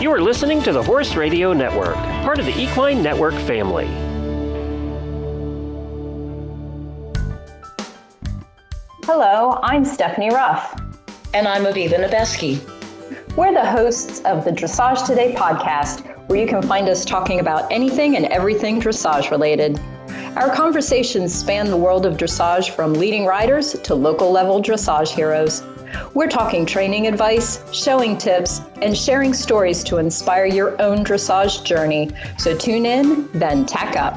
You are listening to the Horse Radio Network, part of the Equine Network family. Hello, I'm Stephanie Ruff. And I'm Aviva and Stephanie. We're the hosts of the Dressage Today Podcast, where you can find us talking about anything and everything dressage related. Our conversations span the world of dressage, from leading riders to local level dressage heroes. We're talking training advice, showing tips, and sharing stories to inspire your own dressage journey. So tune in, then tack up.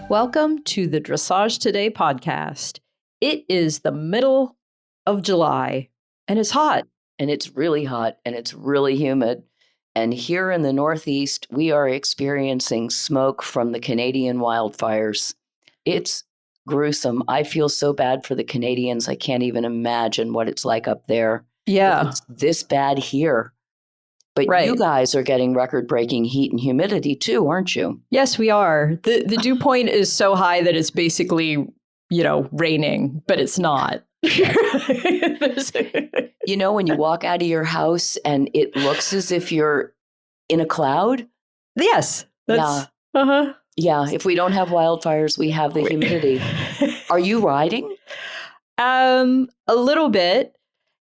Welcome to the Dressage Today Podcast. It is the middle of July, and it's hot. And it's really hot, and it's really humid. And here in the Northeast, we are experiencing smoke from the Canadian wildfires. It's gruesome. I feel so bad for the Canadians. I can't even imagine what it's like up there. Yeah. It's this bad here. But You guys are getting record-breaking heat and humidity too, aren't you? Yes, we are. The dew point is so high that it's basically, raining, but it's not. You know, when you walk out of your house and it looks as if you're in a cloud? Yes. Yeah. Uh-huh. Yeah, if we don't have wildfires, we have the humidity. Are you riding? A little bit.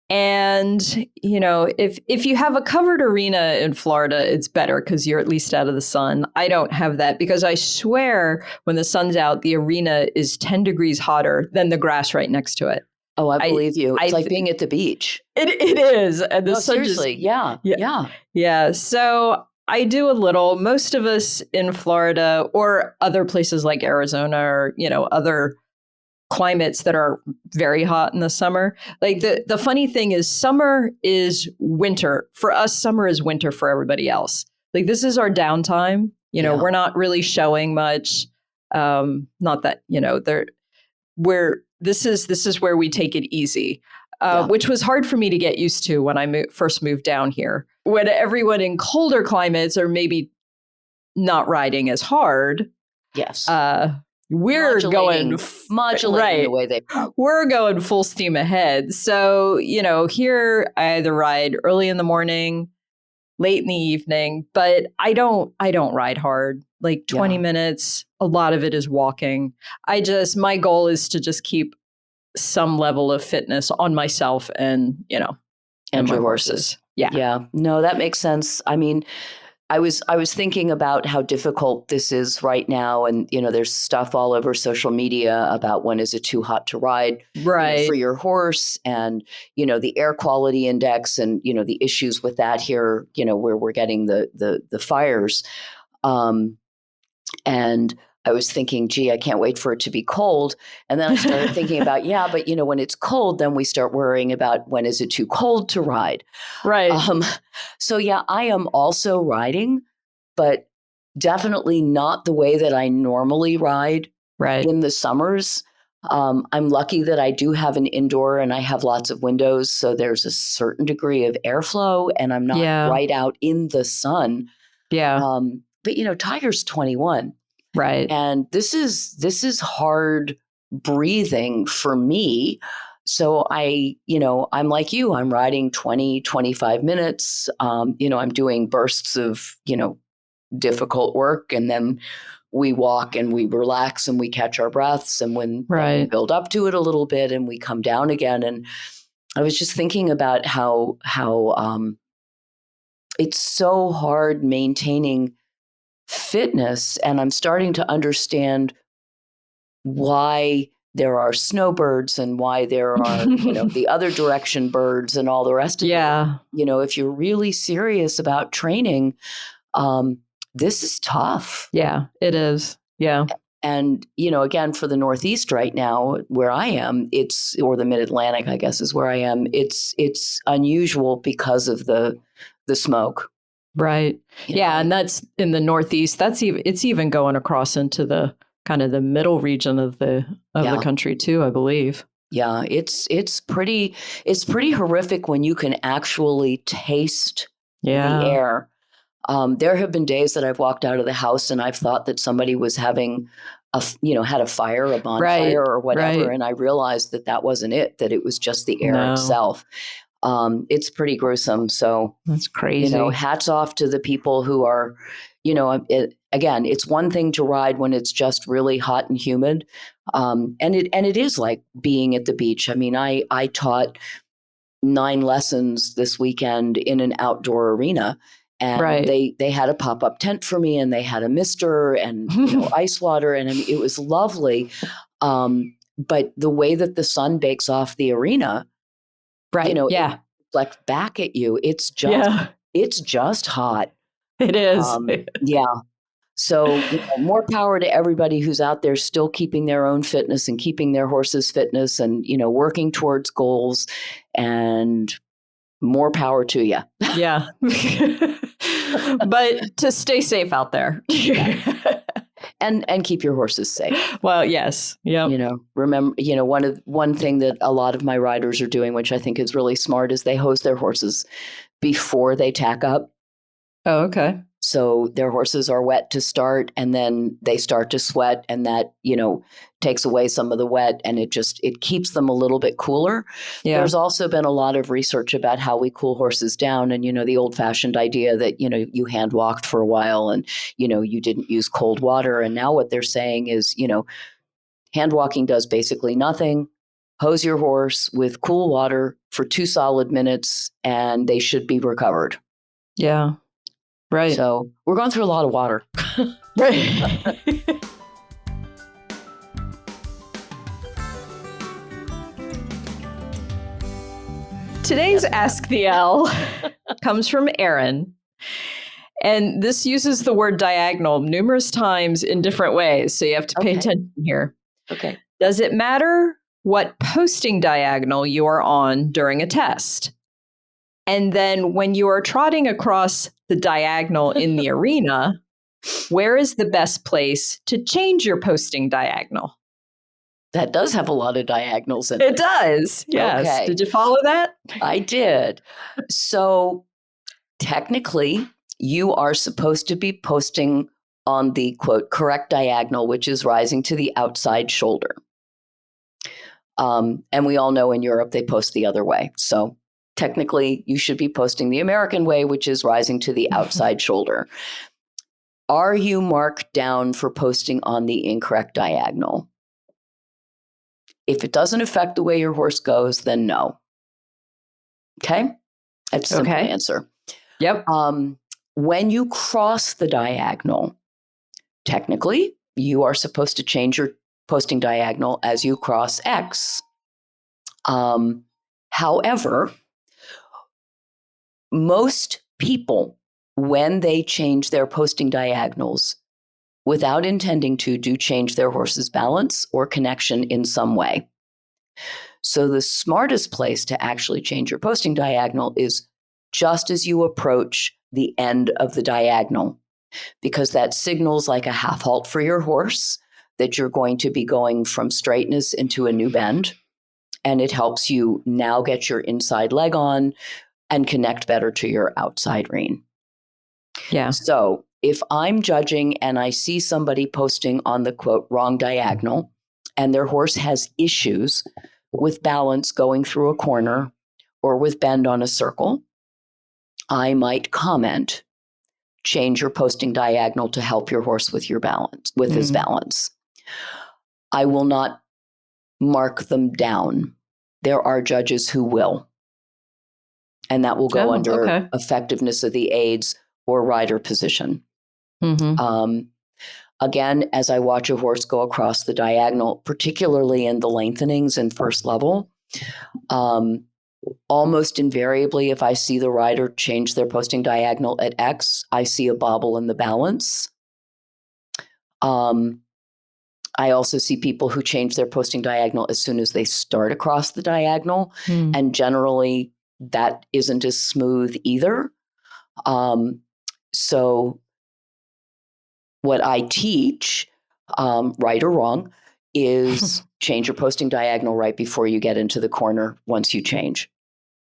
And, if you have a covered arena in Florida, it's better because you're at least out of the sun. I don't have that because I swear when the sun's out, the arena is 10 degrees hotter than the grass right next to it. Oh, I believe you. It's like being at the beach. It is. And the sun seriously. Yeah. So I do a little. Most of us in Florida or other places like Arizona or, other climates that are very hot in the summer. Like the funny thing is summer is winter. For us, summer is winter for everybody else. Like this is our downtime. We're not really showing much. Not that, this is where we take it easy, which was hard for me to get used to when I first moved down here. When everyone in colder climates are maybe not riding as hard. Yes. We're modulating the way they we're going full steam ahead. So, here I either ride early in the morning, late in the evening, but I don't ride hard. Like 20 minutes, a lot of it is walking. My goal is to just keep some level of fitness on myself and my horses. Yeah. Yeah. No, that makes sense. I mean, I was thinking about how difficult this is right now. And, there's stuff all over social media about when is it too hot to ride for your horse and, the air quality index and, the issues with that here, where we're getting the fires. And I was thinking, gee, I can't wait for it to be cold. And then I started thinking about, but when it's cold, then we start worrying about when is it too cold to ride. Right. So I am also riding, but definitely not the way that I normally ride in the summers. I'm lucky that I do have an indoor and I have lots of windows. So there's a certain degree of airflow and I'm not right out in the sun. Yeah. But Tiger's 21. Right. And this is hard breathing for me. So I'm like you, I'm riding 20, 25 minutes. I'm doing bursts of, difficult work. And then we walk and we relax and we catch our breaths. And when we build up to it a little bit and we come down again. And I was just thinking about how it's so hard maintaining fitness, and I'm starting to understand why there are snowbirds and why there are, the other direction birds and all the rest of it. If you're really serious about training, this is tough. Yeah, it is. Yeah. And, again, for the Northeast right now, where I am, or the Mid-Atlantic, I guess is where I am, it's unusual because of the smoke. Right. Yeah. And that's in the Northeast. It's even going across into the kind of the middle region of the country too, I believe. Yeah. It's pretty horrific when you can actually taste the air. There have been days that I've walked out of the house and I've thought that somebody was having had a fire, a bonfire or whatever. And I realized that wasn't it, that it was just the air itself. It's pretty gruesome. So That's crazy. hats off to the people who are, again, it's one thing to ride when it's just really hot and humid. And it is like being at the beach. I mean, I taught 9 lessons this weekend in an outdoor arena, and they had a pop-up tent for me, and they had a mister and ice water, and I mean, it was lovely. But the way that the sun bakes off the arena, it reflects back at you. It's just hot. It is. Yeah. So more power to everybody who's out there still keeping their own fitness and keeping their horses' fitness and, working towards goals, and more power to you. Yeah. But to stay safe out there. And keep your horses safe. Well, yes. Yeah. Remember, one thing that a lot of my riders are doing, which I think is really smart, is they hose their horses before they tack up. Oh, okay. So their horses are wet to start, and then they start to sweat, and that, takes away some of the wet, and it keeps them a little bit cooler. Yeah. There's also been a lot of research about how we cool horses down, and, the old fashioned idea that, you hand walked for a while and, you didn't use cold water. And now what they're saying is, hand walking does basically nothing. Hose your horse with cool water for 2 solid minutes, and they should be recovered. Yeah. Right. So we're going through a lot of water. Right. Today's Ask the L comes from Aaron. And this uses the word diagonal numerous times in different ways. So you have to pay attention here. Okay. Does it matter what posting diagonal you are on during a test? And then when you are trotting across the diagonal in the arena, where is the best place to change your posting diagonal? That does have a lot of diagonals in it. It does. Yes. Okay. Did you follow that? I did. So technically, you are supposed to be posting on the, quote, correct diagonal, which is rising to the outside shoulder. And we all know in Europe, they post the other way. So technically, you should be posting the American way, which is rising to the outside shoulder. Are you marked down for posting on the incorrect diagonal? If it doesn't affect the way your horse goes, then no. Okay? That's a simple answer. Yep. When you cross the diagonal, technically, you are supposed to change your posting diagonal as you cross X. However, most people, when they change their posting diagonals without intending to, do change their horse's balance or connection in some way. So the smartest place to actually change your posting diagonal is just as you approach the end of the diagonal, because that signals like a half halt for your horse that you're going to be going from straightness into a new bend. And it helps you now get your inside leg on and connect better to your outside rein. Yeah. So if I'm judging and I see somebody posting on the, quote, wrong diagonal, and their horse has issues with balance going through a corner or with bend on a circle, I might comment, change your posting diagonal to help your horse with your balance, with his balance. I will not mark them down. There are judges who will. And that will go under effectiveness of the aids or rider position. Mm-hmm. Again, as I watch a horse go across the diagonal, particularly in the lengthenings in first level, almost invariably, if I see the rider change their posting diagonal at X, I see a bobble in the balance. I also see people who change their posting diagonal as soon as they start across the diagonal. And generally, that isn't as smooth either. So what I teach, right or wrong, is change your posting diagonal right before you get into the corner once you change.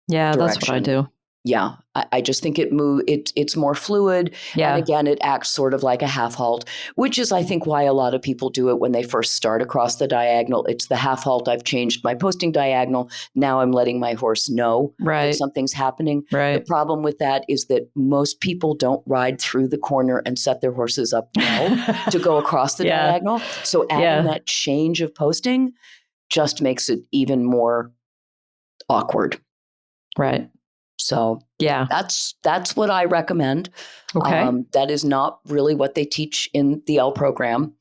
Yeah, direction. That's what I do. Yeah, I just think it's more fluid. Yeah. And again, it acts sort of like a half halt, which is, I think, why a lot of people do it when they first start across the diagonal. It's the half halt. I've changed my posting diagonal. Now I'm letting my horse know that something's happening. Right. The problem with that is that most people don't ride through the corner and set their horses up well to go across the diagonal. So adding that change of posting just makes it even more awkward. Right. So that's what I recommend. Okay. That is not really what they teach in the L program.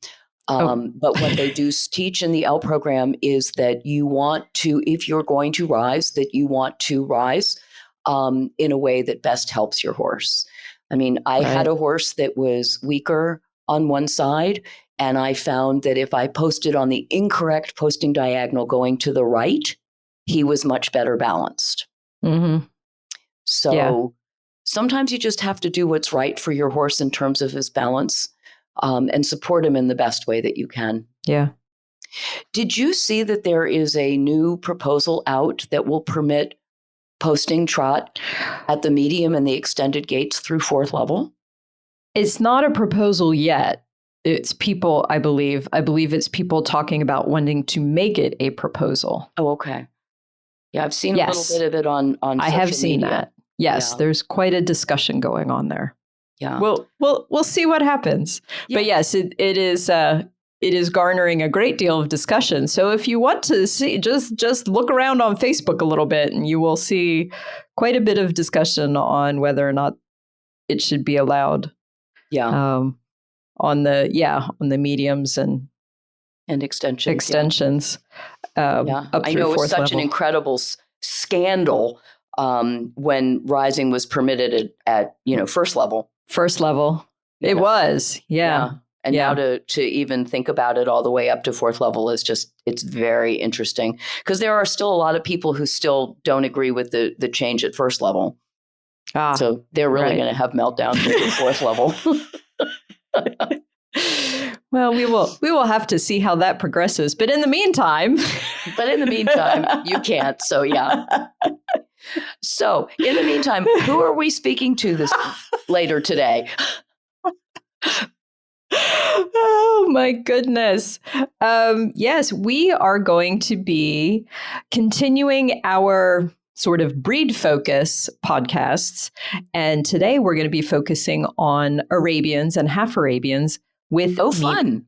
But what they do teach in the L program is that you want to, if you're going to rise, that you want to rise in a way that best helps your horse. I mean, I had a horse that was weaker on one side, and I found that if I posted on the incorrect posting diagonal going to the right, he was much better balanced. Mm-hmm. So sometimes you just have to do what's right for your horse in terms of his balance and support him in the best way that you can. Yeah. Did you see that there is a new proposal out that will permit posting trot at the medium and the extended gaits through fourth level? It's not a proposal yet. It's people, I believe it's people talking about wanting to make it a proposal. Oh, okay. Yeah, I've seen a little bit of it on social media. I have seen that. Yes, there's quite a discussion going on there. Yeah. We'll see what happens. Yeah. But yes, it is garnering a great deal of discussion. So if you want to see, just look around on Facebook a little bit, and you will see quite a bit of discussion on whether or not it should be allowed. Yeah. On the mediums and extensions. Up I know it was such an incredible scandal when rising was permitted at first level. First level, it was, And now to even think about it all the way up to fourth level is it's very interesting, because there are still a lot of people who still don't agree with the change at first level. So they're really going to have meltdowns at fourth level. Well, we will have to see how that progresses. But in the meantime, you can't. So So in the meantime, who are we speaking to later today? Oh my goodness. Yes, we are going to be continuing our sort of breed focus podcasts. And today we're going to be focusing on Arabians and Half-Arabians with fun.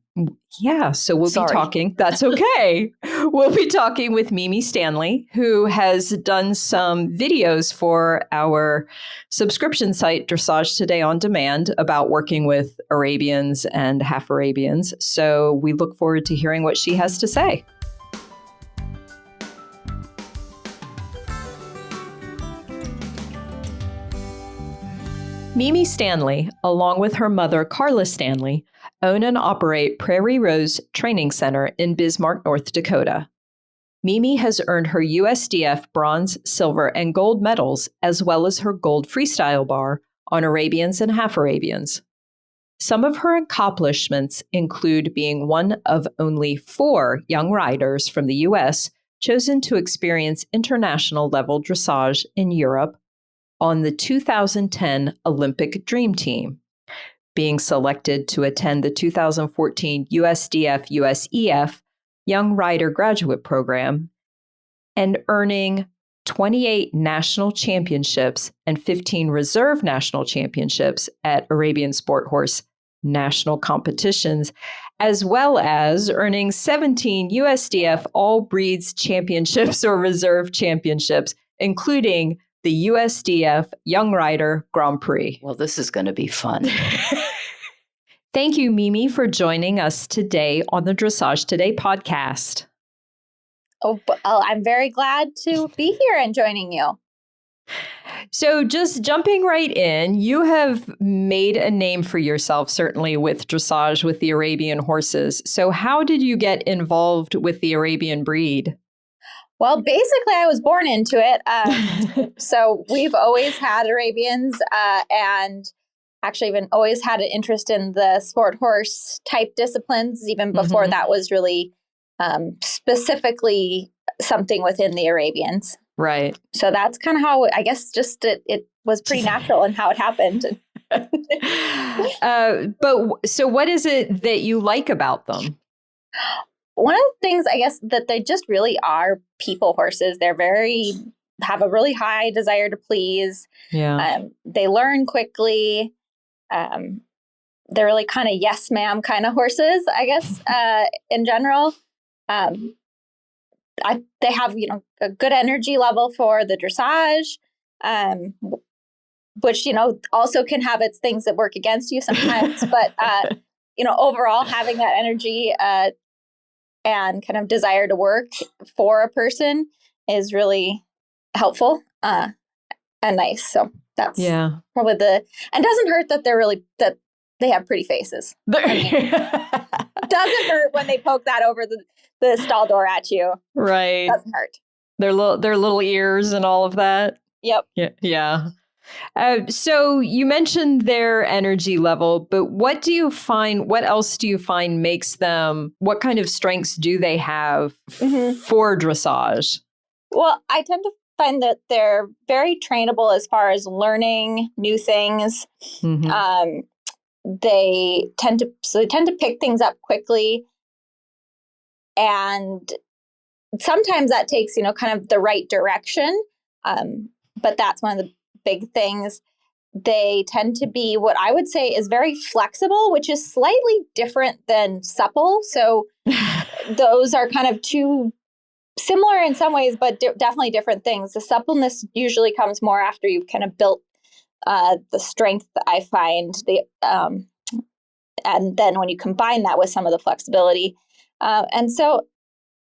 Yeah, so we'll be talking. That's okay. We'll be talking with Mimi Stanley, who has done some videos for our subscription site, Dressage Today On Demand, about working with Arabians and Half-Arabians. So we look forward to hearing what she has to say. Mimi Stanley, along with her mother, Karla Stanley, own and operate Prairie Rose Training Center in Bismarck, North Dakota. Mimi has earned her USDF bronze, silver, and gold medals, as well as her Gold Freestyle bar on Arabians and Half-Arabians. Some of her accomplishments include being one of only 4 young riders from the U.S. chosen to experience international level dressage in Europe on the 2010 Olympic Dream Team, being selected to attend the 2014 USDF Young Rider Graduate Program, and earning 28 national championships and 15 reserve national championships at Arabian Sport Horse National competitions, as well as earning 17 USDF All Breeds Championships or Reserve Championships, including the USDF Young Rider Grand Prix. Well, this is going to be fun. Thank you, Mimi, for joining us today on the Dressage Today podcast. Oh, well, I'm very glad to be here and joining you. So just jumping right in, you have made a name for yourself, certainly with dressage with the Arabian horses. So how did you get involved with the Arabian breed? Well, basically, I was born into it. So we've always had Arabians and actually even always had an interest in the sport horse type disciplines, even before that was really specifically something within the Arabians. Right. So that's kind of how, I guess, just it was pretty natural in how it happened. But so what is it that you like about them? One of the things, I guess, that they just really are people horses. They're have a really high desire to please. Yeah. They learn quickly. They're really kind of yes, ma'am kind of horses, I guess, in general. They have, a good energy level for the dressage, which, also can have its things that work against you sometimes. But, overall, having that energy and kind of desire to work for a person is really helpful and nice. So that's probably and doesn't hurt that that they have pretty faces. Doesn't hurt when they poke that over the stall door at you. Right. Doesn't hurt. Their little ears and all of that. Yep. Yeah. So you mentioned their energy level, but what else do you find makes them, what kind of strengths do they have for dressage? Well, I tend to find that they're very trainable as far as learning new things. Mm-hmm. They tend to pick things up quickly. And sometimes that takes, kind of the right direction. But that's one of the big things. They tend to be what I would say is very flexible, which is slightly different than supple. So those are kind of two similar in some ways, but definitely different things. The suppleness usually comes more after you've kind of built the strength, I find. And then when you combine that with some of the flexibility. And so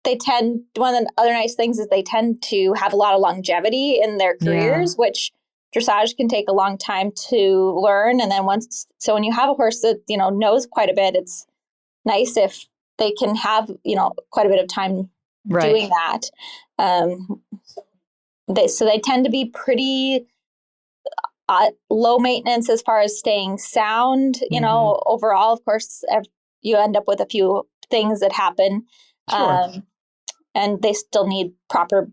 one of the other nice things is they tend to have a lot of longevity in their careers, which dressage can take a long time to learn. And then when you have a horse that, knows quite a bit, it's nice if they can have, quite a bit of time doing that. They tend to be pretty low maintenance as far as staying sound, overall. Of course, you end up with a few things that happen. Sure. And they still need proper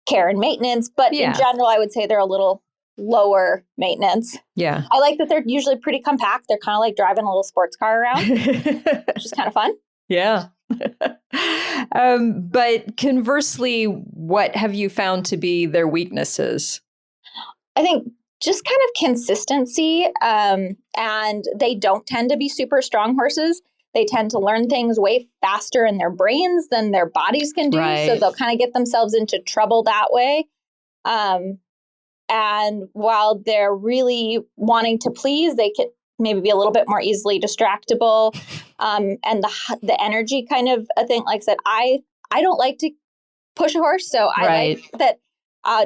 care and maintenance. But in general, I would say they're a little lower maintenance. Yeah. I like that they're usually pretty compact. They're kind of like driving a little sports car around, which is kind of fun. Yeah. But conversely, what have you found to be their weaknesses? I think just kind of consistency. And they don't tend to be super strong horses. They tend to learn things way faster in their brains than their bodies can do. Right. So they'll kind of get themselves into trouble that way. And while they're really wanting to please, they could maybe be a little bit more easily distractible. And the energy kind of a thing, like I said, I don't like to push a horse. So I like that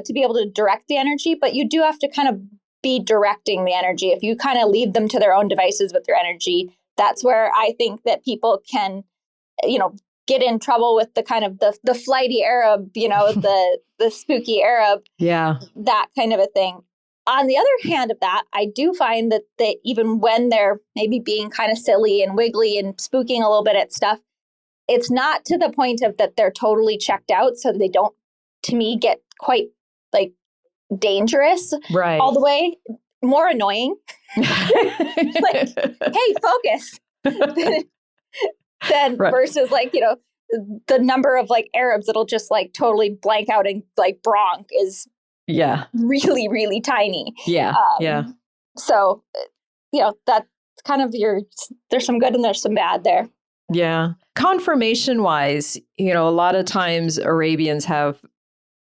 to be able to direct the energy, but you do have to kind of be directing the energy. If you kind of leave them to their own devices with their energy, that's where I think that people can, get in trouble with the kind of the flighty Arab, the spooky Arab, that kind of a thing. On the other hand of that, I do find that even when they're maybe being kind of silly and wiggly and spooking a little bit at stuff, it's not to the point of that they're totally checked out. So they don't, to me, get quite like dangerous all the way. More annoying. Like, hey, focus. Then versus like, the number of like Arabs that'll just like totally blank out and like bronc is really, really tiny. So, that's kind of there's some good and there's some bad there. Yeah. Conformation wise, a lot of times Arabians have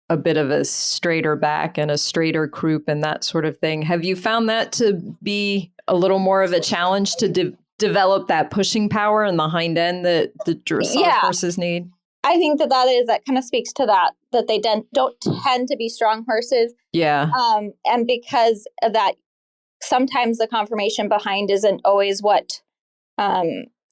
a bit of a straighter back and a straighter croup and that sort of thing. Have you found that to be a little more of a challenge to develop that pushing power in the hind end that the dressage horses need? I think that kind of speaks to that they don't tend to be strong horses. Yeah. And because of that, sometimes the conformation behind isn't always what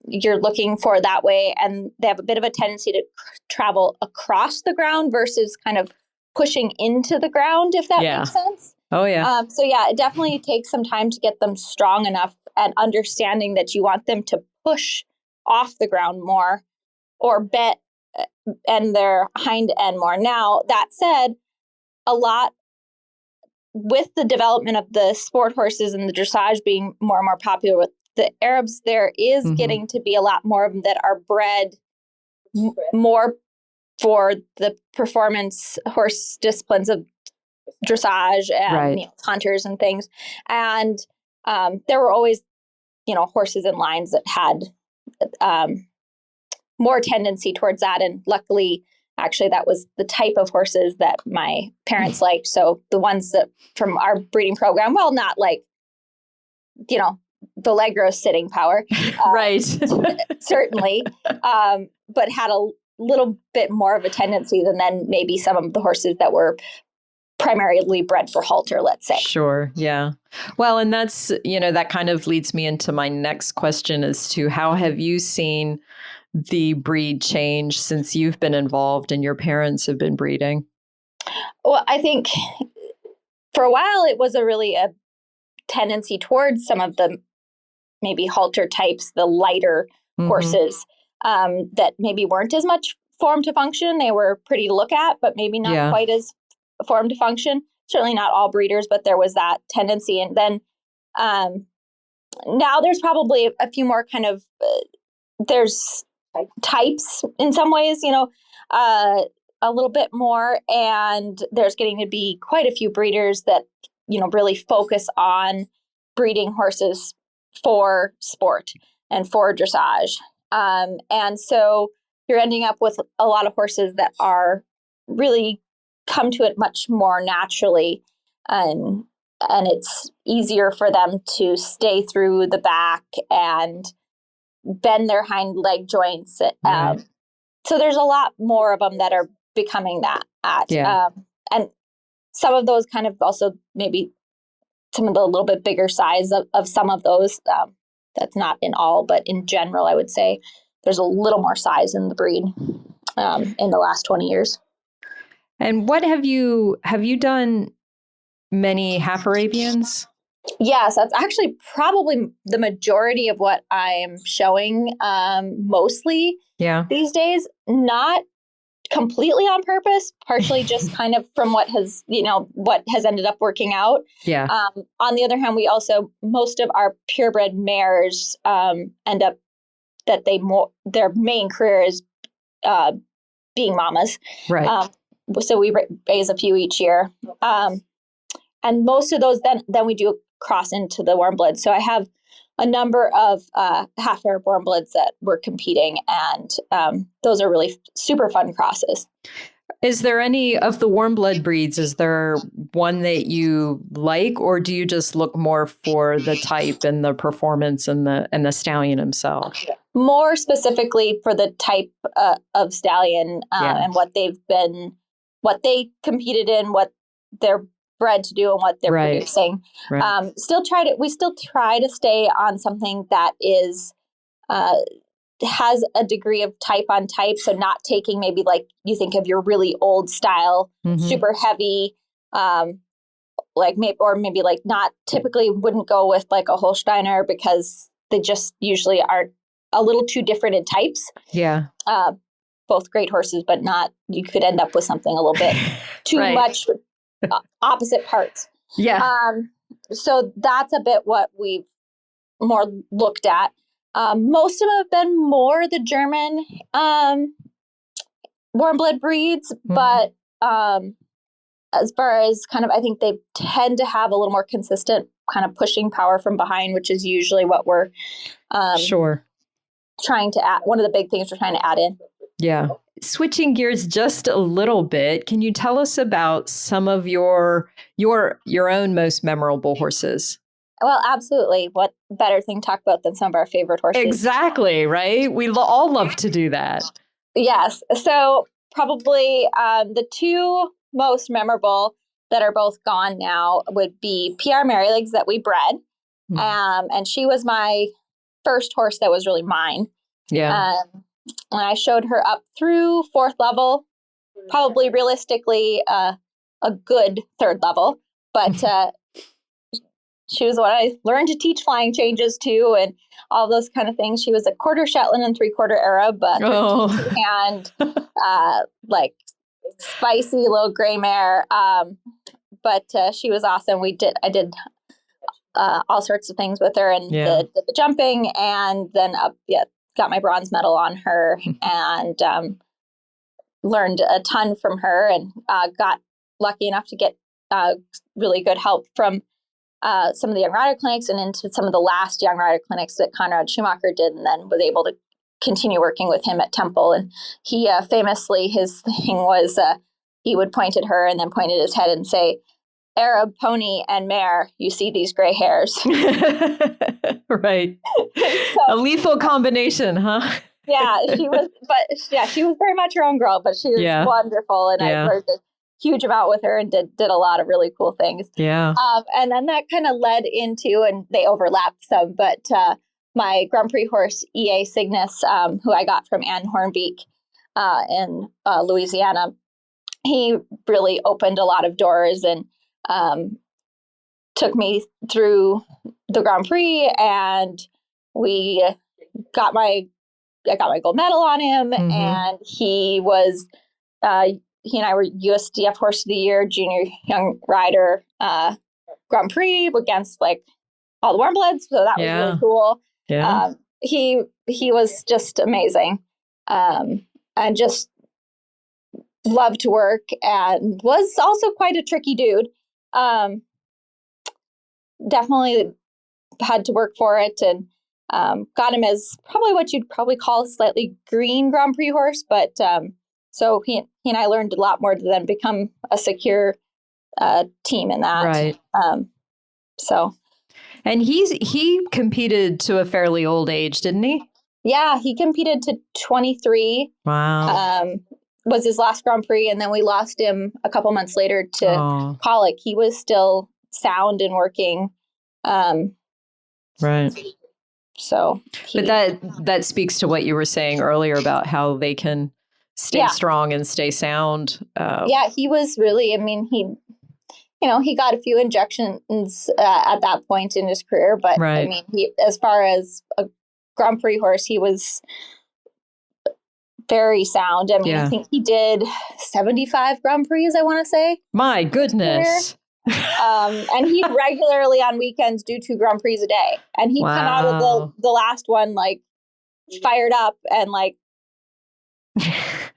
you're looking for that way. And they have a bit of a tendency to travel across the ground versus kind of pushing into the ground, if that makes sense. Oh, yeah. So, it definitely takes some time to get them strong enough and understanding that you want them to push off the ground more or bet and their hind end more. Now, that said, a lot with the development of the sport horses and the dressage being more and more popular with the Arabs, there is getting to be a lot more of them that are bred more for the performance horse disciplines of dressage and hunters and things. And there were always, horses and lines that had more tendency towards that. And luckily, actually, that was the type of horses that my parents liked. So the ones that from our breeding program, well, not like, the leg row sitting power. Right. Certainly. But had a little bit more of a tendency than then maybe some of the horses that were primarily bred for halter, let's say. Sure. Yeah. Well, and that's, that kind of leads me into my next question as to how have you seen the breed change since you've been involved and your parents have been breeding? Well, I think for a while it was a tendency towards some of the maybe halter types, the lighter horses that maybe weren't as much form to function. They were pretty to look at, but maybe not quite as form to function. Certainly not all breeders, but there was that tendency. And then now there's probably a few more kind of, there's types in some ways, a little bit more. And there's getting to be quite a few breeders that, really focus on breeding horses for sport and for dressage. And so you're ending up with a lot of horses that are really come to it much more naturally. And it's easier for them to stay through the back and bend their hind leg joints. So there's a lot more of them that are becoming that. And some of those kind of also maybe some of the little bit bigger size of some of those. That's not in all, but in general, I would say there's a little more size in the breed in the last 20 years. And what have you done many Half-Arabians? Yes, that's actually probably the majority of what I'm showing mostly these days. Not completely on purpose, partially just kind of from what has ended up working out. On the other hand, we also, most of our purebred mares end up that their main career is being mamas. Right. So we raise a few each year. And most of those then we do cross into the warm bloods. So I have a number of half-Arab warm bloods that we're competing, and those are really super fun crosses. Is there any of the warm blood breeds, is there one that you like, or do you just look more for the type and the performance and the stallion himself? More specifically for the type of stallion and what they competed in, what they're bred to do, and what they're producing. Right. We still try to stay on something that is has a degree of type on type. So not taking maybe like you think of your really old style, super heavy, maybe like not typically wouldn't go with like a Holsteiner because they just usually are a little too different in types. Yeah. Both great horses, but you could end up with something a little bit too much opposite parts. Yeah. So that's a bit what we've more looked at. Most of them have been more the German warm blood breeds, but as far as kind of, I think they tend to have a little more consistent kind of pushing power from behind, which is usually what we're trying to add. One of the big things we're trying to add in. Yeah. Switching gears just a little bit, can you tell us about some of your own most memorable horses? Well, absolutely. What better thing to talk about than some of our favorite horses? Exactly, right? We all love to do that. Yes. So probably the two most memorable that are both gone now would be PR Marylegs that we bred. And she was my first horse that was really mine. Yeah. And I showed her up through fourth level, probably realistically a good third level, but she was what I learned to teach flying changes to and all those kind of things. She was a quarter Shetland and 3/4 Arab, but and like spicy little gray mare. But she was awesome. I did all sorts of things with her and did the jumping, and then got my bronze medal on her and learned a ton from her, and got lucky enough to get really good help from some of the young rider clinics and into some of the last young rider clinics that Conrad Schumacher did, and then was able to continue working with him at Temple. And he famously, his thing was he would point at her and then point at his head and say, "Arab pony and mare, you see these gray hairs." Right. So, a lethal combination, huh? she was very much her own girl, but she was wonderful. And I learned a huge amount with her and did a lot of really cool things. Yeah. And then that kind of led into, and they overlapped some, but my Grand Prix horse, EA Cygnus, who I got from Ann Hornbeek in Louisiana, he really opened a lot of doors and took me through the Grand Prix, and I got my gold medal on him, and he and I were USDF Horse of the Year, Junior Young Rider Grand Prix against like all the warm bloods, so that was really cool. Yeah. He was just amazing, and just loved to work, and was also quite a tricky dude. Definitely had to work for it, and got him as probably what you'd probably call a slightly green Grand Prix horse, but so he and I learned a lot more to then become a secure team in that. Right. And he competed to a fairly old age, didn't he? Yeah, he competed to 23. Wow. Was his last Grand Prix, and then we lost him a couple months later to colic. He was still sound and working. Right. So, but that speaks to what you were saying earlier about how they can stay strong and stay sound. He was really, I mean, he got a few injections at that point in his career, but I mean, as far as a Grand Prix horse, he was very sound. I mean, I think he did 75 Grand Prix, I want to say. My goodness. And he'd regularly on weekends do 2 Grand Prix a day. And he'd come out of the last one like fired up and like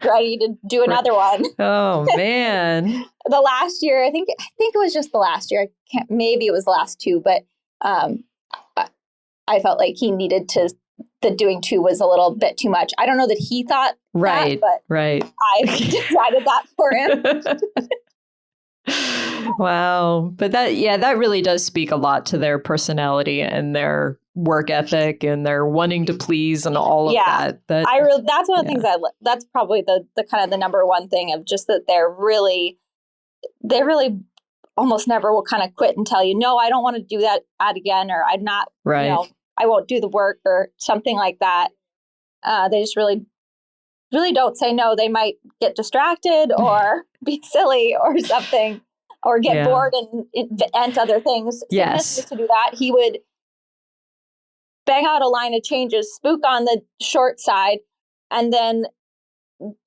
ready to do another one. Oh man. The last year, I think it was just the last year. Maybe it was the last 2, but I felt like he needed that doing 2 was a little bit too much. I don't know that he thought that, but I decided that for him. Wow. But that really does speak a lot to their personality and their work ethic and their wanting to please and all of that. That's one of the things that's probably the kind of the number one thing of just that they really almost never will kind of quit and tell you, no, I don't want to do that again, or I'm not, I won't do the work or something like that. They just really, really don't say no. They might get distracted or be silly or something, or get bored and invent other things. Yes. Used to do that. He would bang out a line of changes, spook on the short side, and then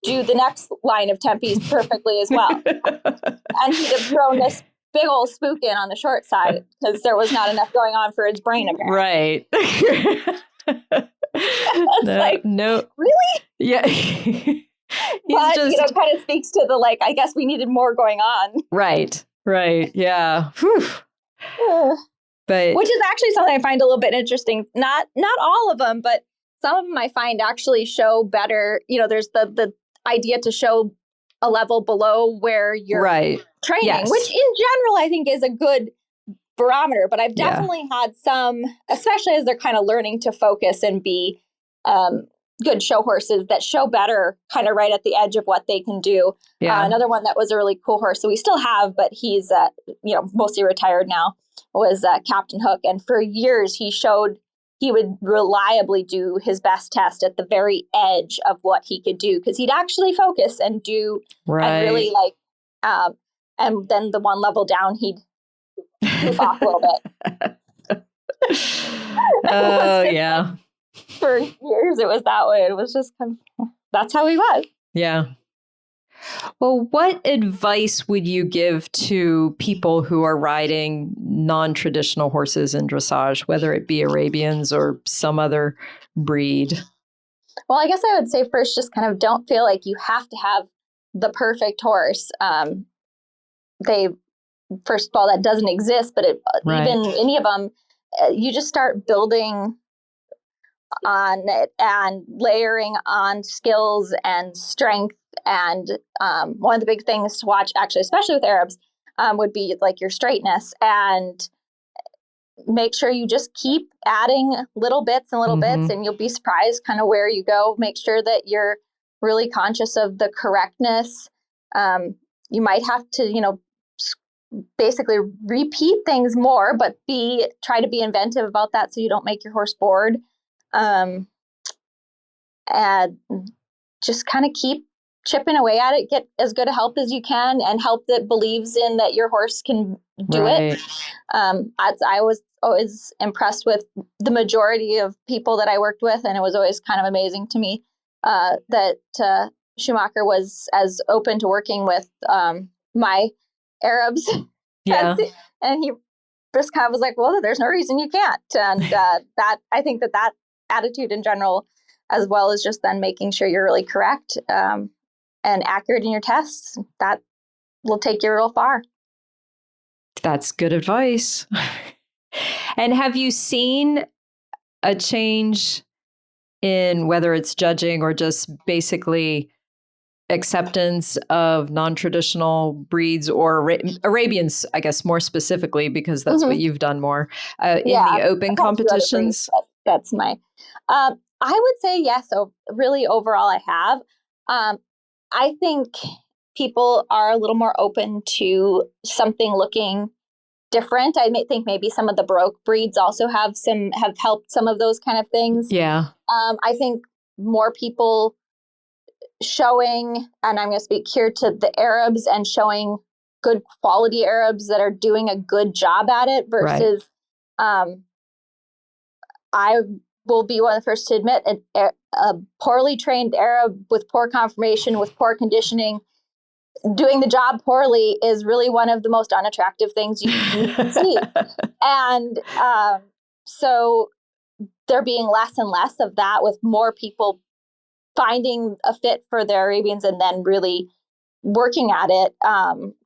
do the next line of tempies perfectly as well. And he'd have thrown this big old spook in on the short side because there was not enough going on for his brain, apparently. Right. No. Really? Yeah. But, kind of speaks to the, I guess we needed more going on. Right. Yeah. Whew. But which is actually something I find a little bit interesting. Not all of them, but some of them I find actually show better. There's the idea to show a level below where you're training, which in general I think is a good barometer. But I've definitely had some, especially as they're kind of learning to focus and be good show horses, that show better kind of right at the edge of what they can do. Another one that was a really cool horse, so we still have, but he's mostly retired now, was Captain Hook. And for years he would reliably do his best test at the very edge of what he could do, because he'd actually focus and do and really and then the one level down he'd goof off a little bit. Oh yeah. For years it was that way. It was just kind of, that's how he was. Yeah. Well, what advice would you give to people who are riding non-traditional horses in dressage, whether it be Arabians or some other breed? Well, I guess I would say first, just kind of don't feel like you have to have the perfect horse. First of all, that doesn't exist, but Right. even any of them, you just start building on it and layering on skills and strength. And one of the big things to watch, actually, especially with Arabs, would be like your straightness, and make sure you just keep adding little bits and little bits, and you'll be surprised kind of where you go. Make sure that you're really conscious of the correctness. You might have to, basically repeat things more, but try to be inventive about that so you don't make your horse bored. And just kind of keep chipping away at it, get as good a help as you can, and help that believes in that your horse can do it. I was always impressed with the majority of people that I worked with, and it was always kind of amazing to me that Schumacher was as open to working with my Arabs. Yeah. And he just kind of was like, well, there's no reason you can't. And that I think that attitude in general, as well as just then making sure you're really correct and accurate in your tests, that will take you real far. That's good advice. And have you seen a change in whether it's judging or just basically acceptance of non-traditional breeds or Arabians, I guess, more specifically, because that's what you've done more in the open competitions? That's my, I would say yes. So really overall I have. I think people are a little more open to something looking different. I think maybe some of the Baroque breeds also have helped some of those kind of things. Yeah. I think more people showing, and I'm going to speak here to the Arabs, and showing good quality Arabs that are doing a good job at it versus, I will be one of the first to admit a poorly trained Arab with poor conformation, with poor conditioning, doing the job poorly is really one of the most unattractive things you can see. And so there being less and less of that, with more people finding a fit for their Arabians and then really working at it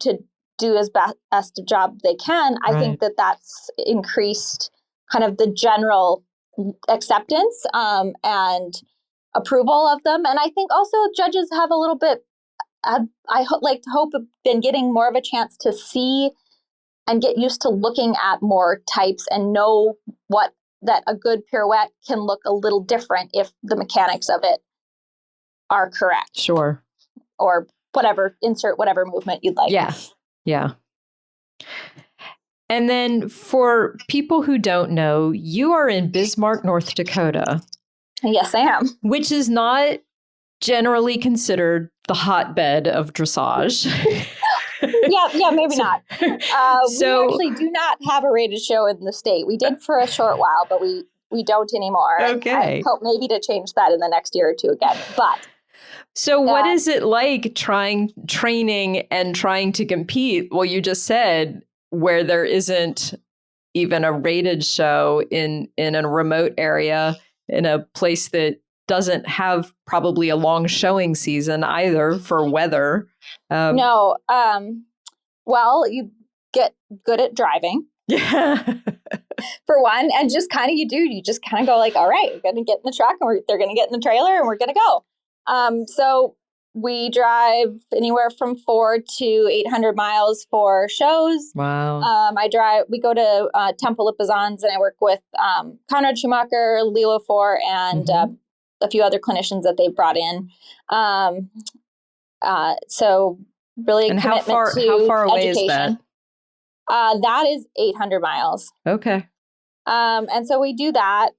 to do as best a job they can. I think that that's increased kind of the general acceptance and approval of them. And I think also judges have a little bit, hope have been getting more of a chance to see and get used to looking at more types and know that a good pirouette can look a little different if the mechanics of it are correct. Sure. Or insert whatever movement you'd like. Yeah. Yeah. And then for people who don't know, you are in Bismarck, North Dakota. Yes, I am. Which is not generally considered the hotbed of dressage. Yeah, maybe not. We actually do not have a rated show in the state. We did for a short while, but we don't anymore. Okay. I hope maybe to change that in the next year or two again. But so what is it like training and trying to compete? Well, you just said where there isn't even a rated show in a remote area, in a place that doesn't have probably a long showing season either for weather. No. Well, you get good at driving. Yeah. For one, and just kind of you just kind of go like, all right, we're going to get in the truck and they're going to get in the trailer and we're going to go. So we drive anywhere from 400 to 800 miles for shows. Wow. We go to Temple Lipizans, and I work with Conrad Schumacher, Lilo Four, and a few other clinicians that they brought in. So really, and commitment how far away education. Is that? That is 800 miles. Okay. And so we do that.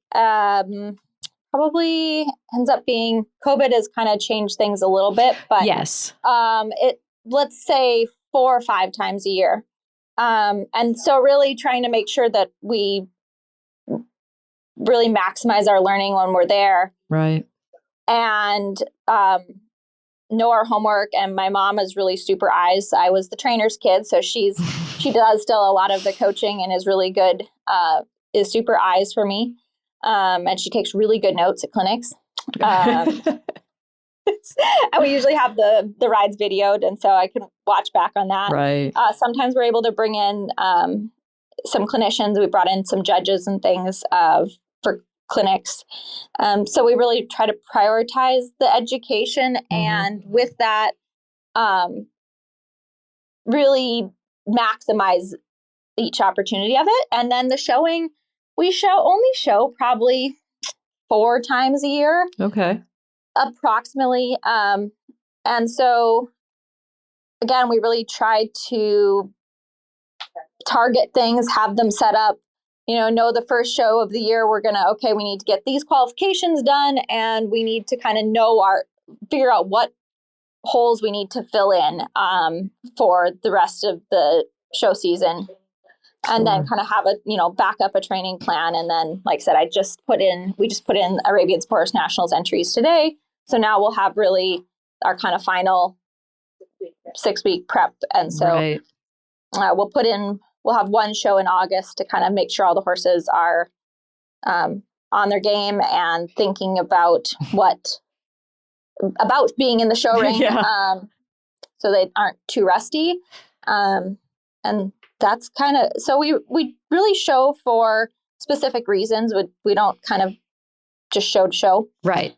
Probably ends up being, COVID has kind of changed things a little bit, but yes, let's say 4 or 5 times a year. And so really trying to make sure that we really maximize our learning when we're there. Right. And know our homework, and my mom is really super eyes. I was the trainer's kid, so she does still a lot of the coaching and is really good, is super eyes for me. And she takes really good notes at clinics. And we usually have the rides videoed, and so I can watch back on that. Right. Sometimes we're able to bring in some clinicians. We brought in some judges and things for clinics. So we really try to prioritize the education, and with that, really maximize each opportunity of it. And then the showing, we only show probably 4 times a year. Okay. Approximately. And so again, we really try to target things, have them set up, know the first show of the year, we need to get these qualifications done, and we need to kind of figure out what holes we need to fill in for the rest of the show season. And then kind of have back up a training plan. And then, like I said, we just put in Arabian Sport Horse Nationals entries today. So now we'll have really our kind of final 6-week prep. And so we'll have one show in August to kind of make sure all the horses are on their game and thinking about being in the show ring, so they aren't too rusty. And that's kind of, so we really show for specific reasons. We don't kind of just show to show. Right.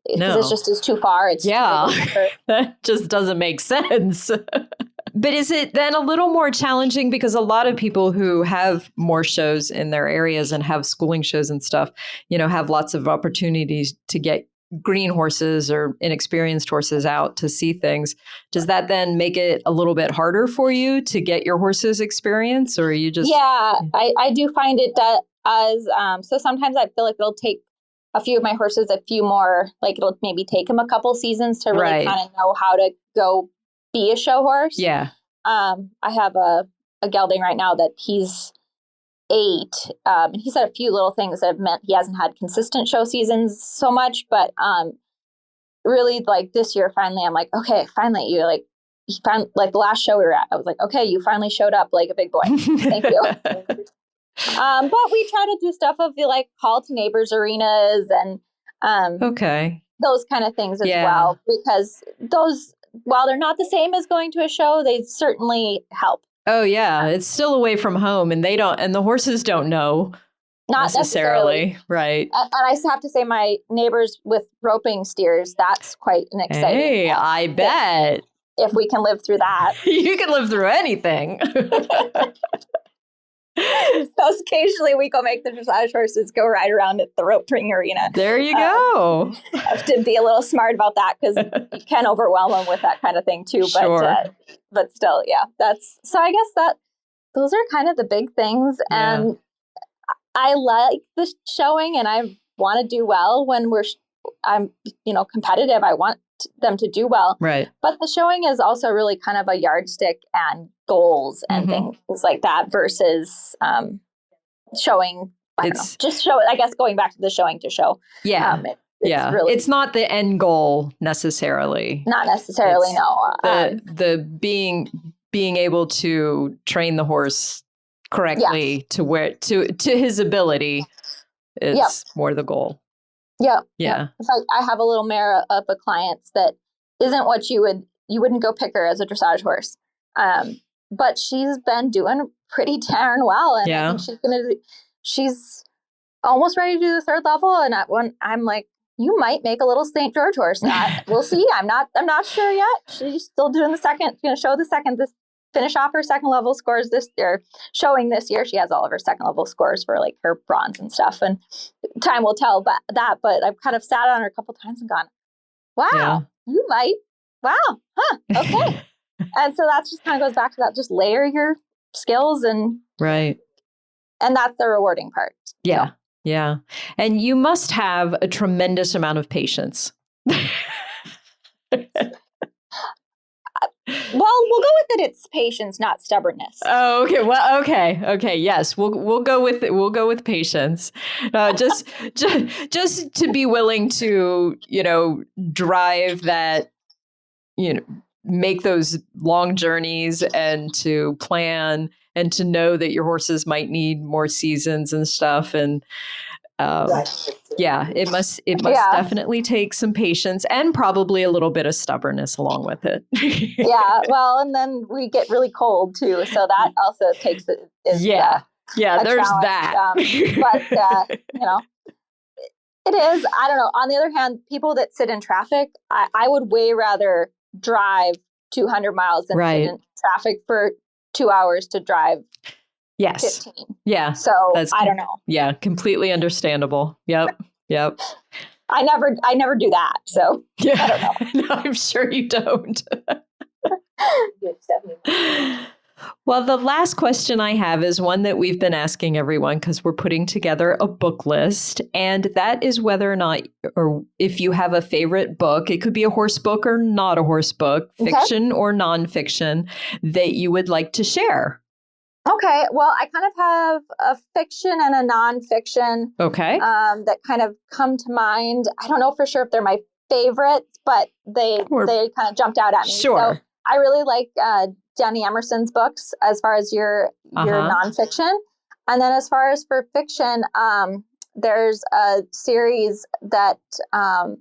Because it just is too far. That just doesn't make sense. But is it then a little more challenging, because a lot of people who have more shows in their areas and have schooling shows and stuff, have lots of opportunities to get green horses or inexperienced horses out to see things. Does that then make it a little bit harder for you to get your horses experience, or are you just... Yeah, I do find it does. So sometimes I feel like it'll take a few of my horses a few more, like it'll maybe take them a couple seasons to really kind of know how to go be a show horse. Yeah. I have a gelding right now that he's 8. And he's had a few little things that have meant he hasn't had consistent show seasons so much, but really, like this year, finally, I'm like, okay, finally, he found, like the last show we were at, I was like, okay, you finally showed up like a big boy. Thank you. But we try to do stuff of call to neighbors arenas and those kind of things as well, because those, while they're not the same as going to a show, they certainly help. Oh yeah, it's still away from home, and the horses don't know. Not necessarily. Right. And I have to say, my neighbors with roping steers, that's quite an exciting. Hey, I bet. If we can live through that. You can live through anything. So occasionally we go make the dressage horses go ride around at the rope ring arena. There you go. I have to be a little smart about that, because you can overwhelm them with that kind of thing too. But still, yeah, so I guess those are kind of the big things. And I like the showing, and I want to do well when I'm competitive. I want them to do well. Right. But the showing is also really kind of a yardstick and goals and things like that versus showing. Just show. I guess going back to the showing to show. Yeah. It's not the end goal necessarily. Not necessarily. No. The being able to train the horse correctly to his ability is more the goal. Yeah. Yeah. It's like I have a little mare of a client that isn't what you wouldn't go pick her as a dressage horse. But she's been doing pretty darn well. And I think she's almost ready to do the 3rd level. And I'm like, you might make a little St. George horse. We'll see. I'm not sure yet. She's still doing the second, going to show the second, finish off her 2nd level scores this year. Showing this year, she has all of her 2nd level scores for like her bronze and stuff. And time will tell but I've kind of sat on her a couple times and gone, wow, you might. Wow. Huh. Okay. And so that just kind of goes back to that, just layer your skills and that's the rewarding part. Yeah. Yeah. And you must have a tremendous amount of patience. Well, we'll go with it. It's patience, not stubbornness. Oh, okay. Well, okay. Yes, we'll go with it. We'll go with patience. Just to be willing to, drive that make those long journeys and to plan and to know that your horses might need more seasons and stuff. And it must definitely take some patience and probably a little bit of stubbornness along with it. Yeah. Well, and then we get really cold too. So that also takes it. There's that. But, it is. I don't know. On the other hand, people that sit in traffic, I would way rather drive 200 miles than sit in traffic for 2 hours to drive 15. Yeah. So I don't know. Yeah. Completely understandable. Yep. I never do that. So I don't know. No, I'm sure you don't. Well, the last question I have is one that we've been asking everyone because we're putting together a book list. And that is whether or not, or if you have a favorite book, it could be a horse book or not a horse book, fiction or nonfiction, that you would like to share. Okay. Well, I kind of have a fiction and a nonfiction. Okay. That kind of come to mind. I don't know for sure if they're my favorites, but they kind of jumped out at me. Sure. So I really like Danny Emerson's books as far as your nonfiction. And then as far as for fiction, there's a series that, I'm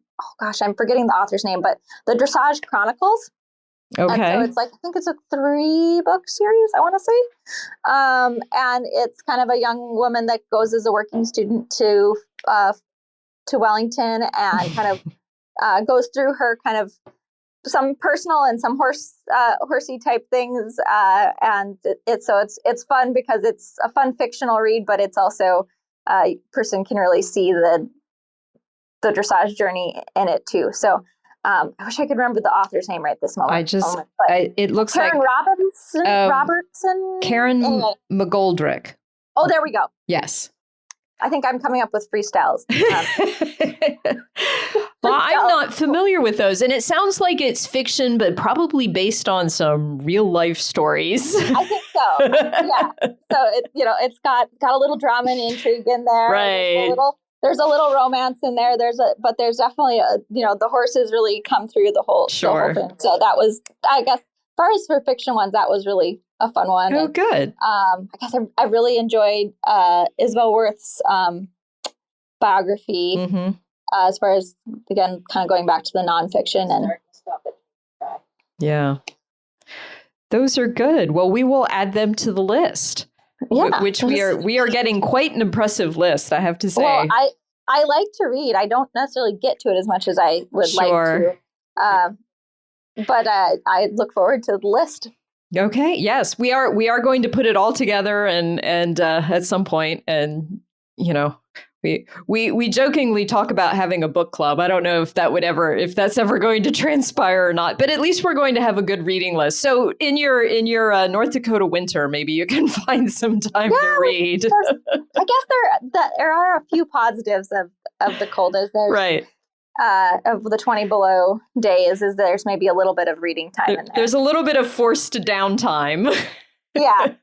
forgetting the author's name, but the Dressage Chronicles. Okay. And so I think it's a 3-book series, I want to say. And it's kind of a young woman that goes as a working student to Wellington and kind of goes through her kind of some personal and some horsey type things. And it's fun because it's a fun fictional read, but it's also person can really see the dressage journey in it too. So I wish I could remember the author's name right this moment. It looks Karen like Robertson. Karen McGoldrick. Oh, there we go. Yes. I think I'm coming up with freestyles. Well, I'm not familiar with those. And it sounds like it's fiction, but probably based on some real life stories. I think so. Yeah. So it's got a little drama and intrigue in there. Right. There's a little romance in there. But there's definitely the horses really come through the whole thing. So that was, I guess, as far as for fiction ones, that was really a fun one. Oh, good. I guess I really enjoyed Isabel Worth's biography. Mm-hmm. As far as, again, kind of going back to the nonfiction. Yeah. Those are good. Well, we will add them to the list. Yeah. Which we are getting quite an impressive list, I have to say. Well, I like to read. I don't necessarily get to it as much as I would like to. But I look forward to the list. Okay. Yes, we are going to put it all together and at some point, and we jokingly talk about having a book club. I don't know if that's ever going to transpire or not, but at least we're going to have a good reading list. So in your North Dakota winter, maybe you can find some time to read. I guess there are a few positives of the coldest. Right. Of the 20 below days is there's maybe a little bit of reading time in there. There's a little bit of forced downtime. Yeah.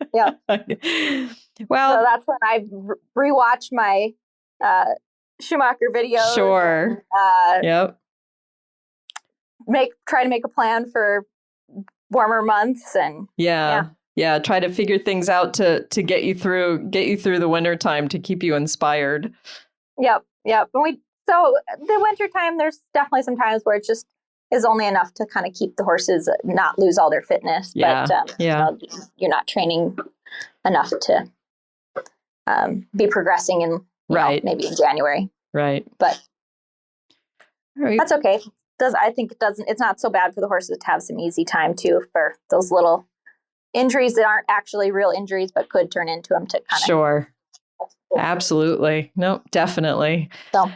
Well, so that's when I rewatched my Schumacher videos. Sure. And, yep. Try to make a plan for warmer months and try to figure things out to get you through the winter time to keep you inspired. Yep. So the winter time, there's definitely some times where it just is only enough to kind of keep the horses not lose all their fitness. Yeah. But you're not training enough to be progressing in maybe in January. Right. But that's okay. It's not so bad for the horses to have some easy time too for those little injuries that aren't actually real injuries but could turn into them to kind of. Sure. Absolutely. No, definitely. So.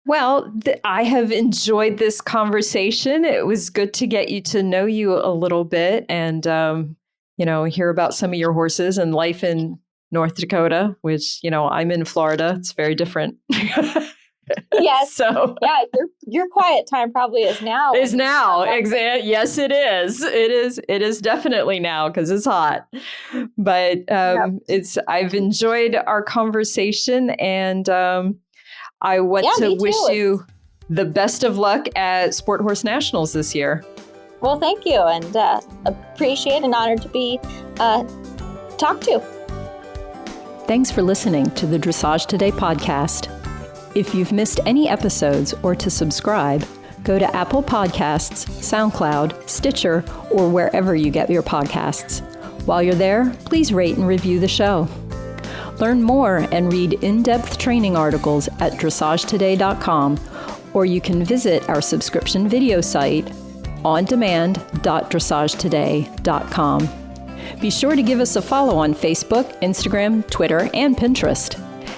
Well, I have enjoyed this conversation. It was good to get to know you a little bit and, hear about some of your horses and life in North Dakota, which, I'm in Florida. It's very different. Yes. So yeah, your quiet time probably is now. Is now. Yes, it is. It is definitely now because it's hot. But I've enjoyed our conversation and I want to wish you the best of luck at Sport Horse Nationals this year. Well, thank you, and appreciate and honored to be talked to. Thanks for listening to the Dressage Today podcast. If you've missed any episodes or to subscribe, go to Apple Podcasts, SoundCloud, Stitcher, or wherever you get your podcasts. While you're there, please rate and review the show. Learn more and read in-depth training articles at dressagetoday.com, or you can visit our subscription video site, ondemand.dressagetoday.com. Be sure to give us a follow on Facebook, Instagram, Twitter, and Pinterest.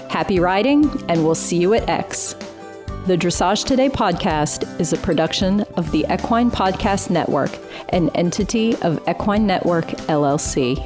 Happy riding, and we'll see you at X. The Dressage Today podcast is a production of the Equine Podcast Network, an entity of Equine Network, LLC.